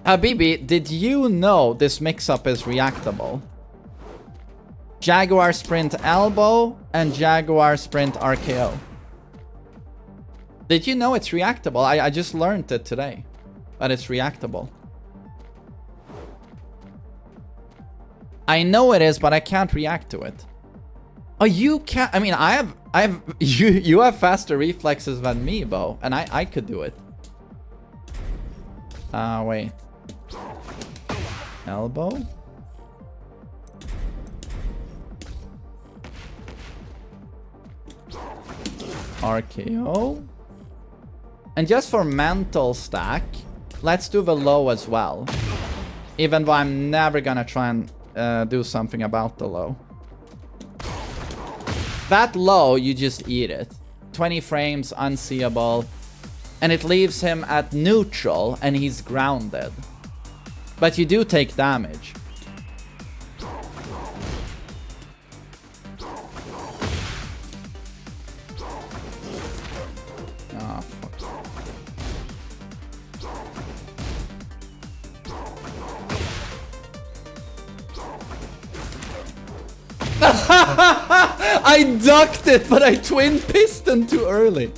Habibi, did you know this mix-up is reactable? Jaguar Sprint Elbow and Jaguar Sprint RKO. Did you know it's reactable? I just learned it today. That it's reactable. I know it is, but I can't react to it. Oh, you can't. I mean, you have faster reflexes than me, Bo, and I could do it. Wait. Elbow. RKO. And just for mental stack, let's do the low as well. Even though I'm never gonna try and do something about the low. That low, you just eat it. 20 frames, unseeable. And it leaves him at neutral, and he's grounded. But you do take damage. Oh, fuck. I ducked it, but I twin piston too early.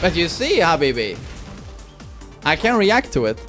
But you see, Habibi, I can react to it.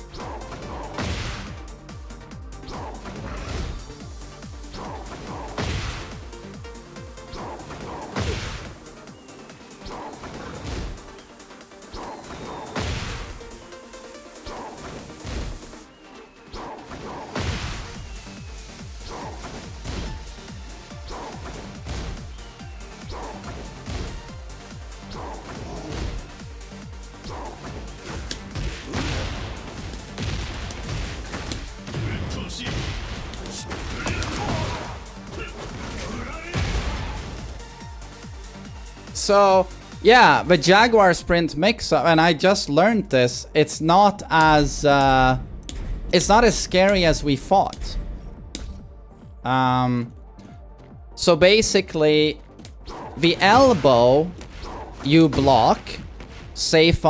So, yeah, the Jaguar Sprint mix-up, and I just learned this, it's not as scary as we thought. So basically, the elbow, you block, safe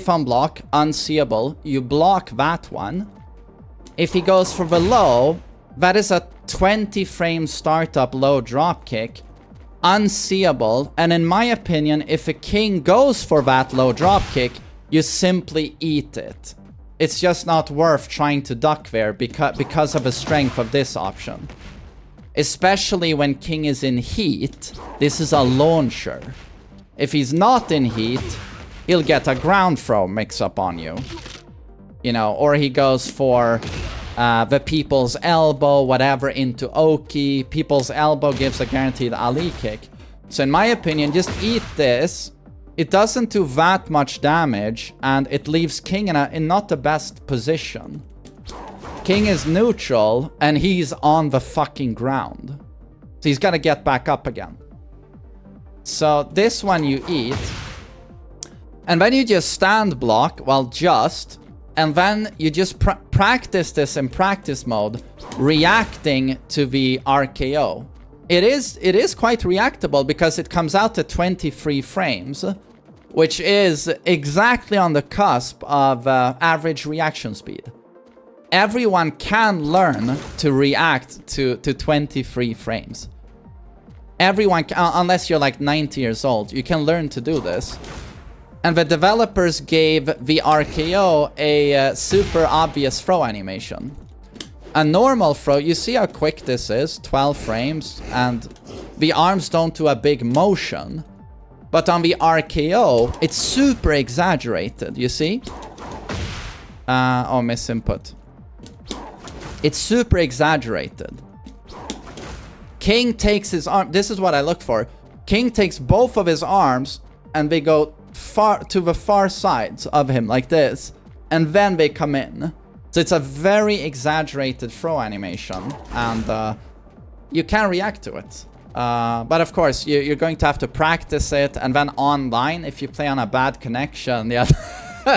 on block, unseeable, you block that one. If he goes for the low, that is a 20 frame startup low drop kick. Unseeable, and in my opinion, if a king goes for that low drop kick, you simply eat it. It's just not worth trying to duck there because of the strength of this option. Especially when king is in heat, this is a launcher. If he's not in heat, he'll get a ground throw mix up on you. You know, or he goes for the people's elbow, whatever, into Oki. People's elbow gives a guaranteed Ali kick. So in my opinion, just eat this. It doesn't do that much damage, and it leaves king in not the best position. King is neutral, and he's on the fucking ground. So he's got to get back up again. So this one you eat. And then you just stand block, and then you just practice this in practice mode, reacting to the RKO. It is quite reactable because it comes out at 23 frames, which is exactly on the cusp of average reaction speed. Everyone can learn to react to 23 frames. Everyone can, unless you're like 90 years old, you can learn to do this. And the developers gave the RKO a super obvious throw animation. A normal throw, you see how quick this is, 12 frames, and the arms don't do a big motion. But on the RKO, it's super exaggerated, you see? Oh, misinput. It's super exaggerated. King takes his arm, this is what I look for. King takes both of his arms, and they go far to the far sides of him like this, and then they come in. So it's a very exaggerated throw animation, and you can react to it. But of course, you're going to have to practice it, and then online, if you play on a bad connection, yeah,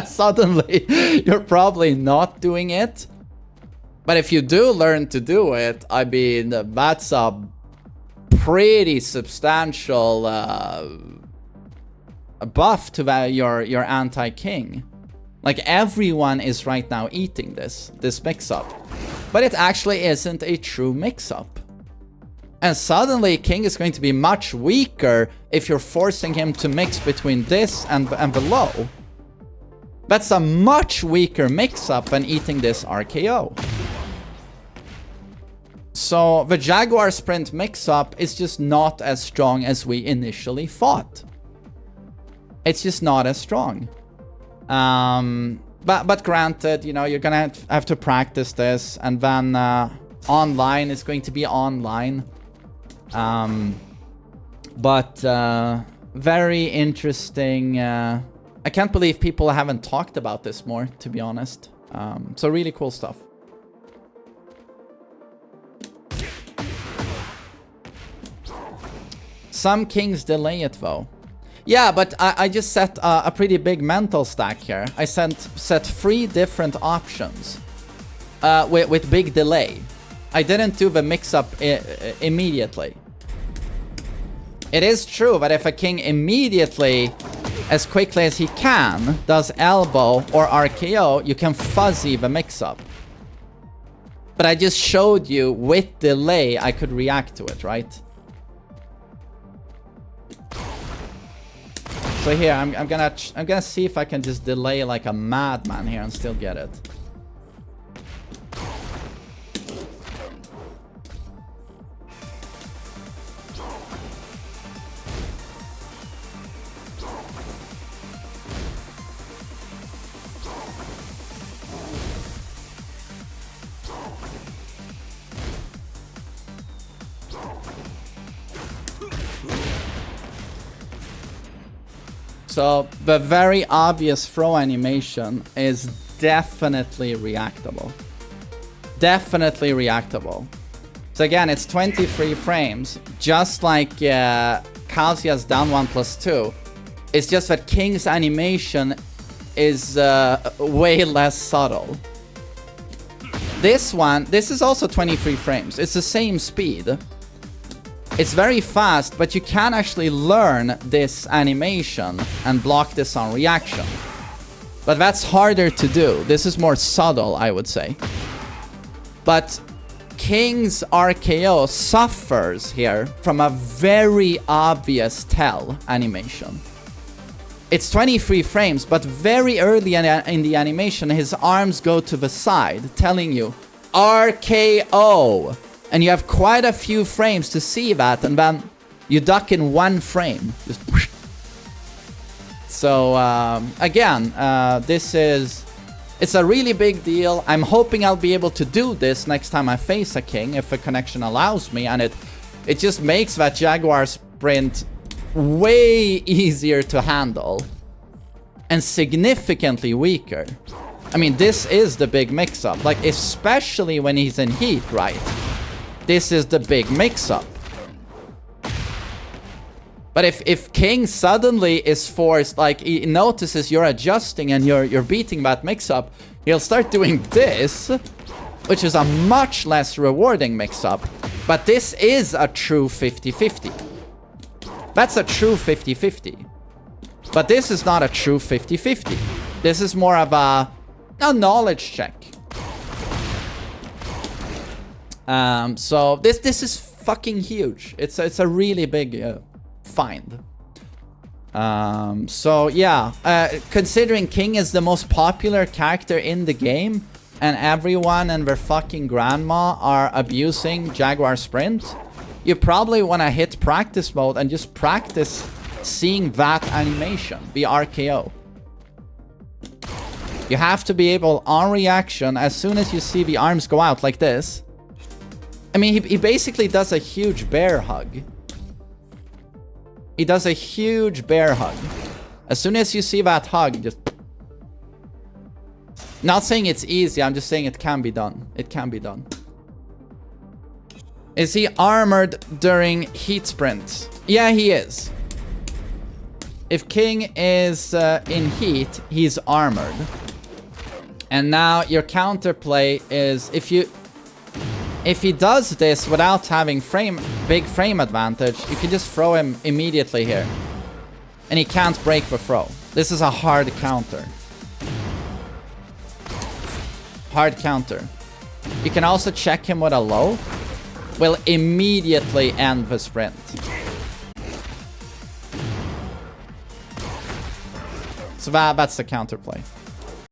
suddenly you're probably not doing it. But if you do learn to do it, I mean, that's a pretty substantial buff to your anti-king. Like, everyone is right now eating this mix-up. But it actually isn't a true mix-up. And suddenly, king is going to be much weaker if you're forcing him to mix between this and below. That's a much weaker mix-up than eating this RKO. So the Jaguar Sprint mix-up is just not as strong as we initially thought. It's just not as strong. But granted, you know, you're gonna have to practice this, and then online is going to be online. Very interesting. I can't believe people haven't talked about this more, to be honest. So really cool stuff. Some kings delay it though. Yeah, but I just set a pretty big mental stack here. I set 3 different options with big delay. I didn't do the mix-up immediately. It is true that if a king immediately, as quickly as he can, does elbow or RKO, you can fuzzy the mix-up. But I just showed you with delay I could react to it, right? So here, I'm gonna see if I can just delay like a madman here and still get it. So the very obvious throw animation is definitely reactable. Definitely reactable. So again, it's 23 frames, just like Kazuya's down 1+2. It's just that King's animation is way less subtle. This is also 23 frames. It's the same speed. It's very fast, but you can actually learn this animation and block this on reaction. But that's harder to do. This is more subtle, I would say. But King's RKO suffers here from a very obvious tell animation. It's 23 frames, but very early in the animation, his arms go to the side, telling you, RKO! And you have quite a few frames to see that, and then you duck in 1 frame. Just so, again, it's a really big deal. I'm hoping I'll be able to do this next time I face a king, if the connection allows me, and it just makes that Jaguar sprint way easier to handle and significantly weaker. I mean, this is the big mix-up, like, especially when he's in heat, right? This is the big mix-up. But if King suddenly is forced, like, he notices you're adjusting and you're beating that mix-up, he'll start doing this, which is a much less rewarding mix-up. But this is a true 50-50. That's a true 50-50. But this is not a true 50-50. This is more of a knowledge check. So this is fucking huge. It's a really big find. So yeah, considering King is the most popular character in the game, and everyone and their fucking grandma are abusing Jaguar Sprint, you probably want to hit practice mode and just practice seeing that animation, the RKO. You have to be able, on reaction, as soon as you see the arms go out like this. I mean, he basically does a huge bear hug. He does a huge bear hug. As soon as you see that hug, just... Not saying it's easy, I'm just saying it can be done. It can be done. Is he armored during heat sprints? Yeah, he is. If King is in heat, he's armored. And now your counterplay is if he does this without having big frame advantage, you can just throw him immediately here. And he can't break the throw. This is a hard counter. Hard counter. You can also check him with a low. Will immediately end the sprint. So that's the counterplay.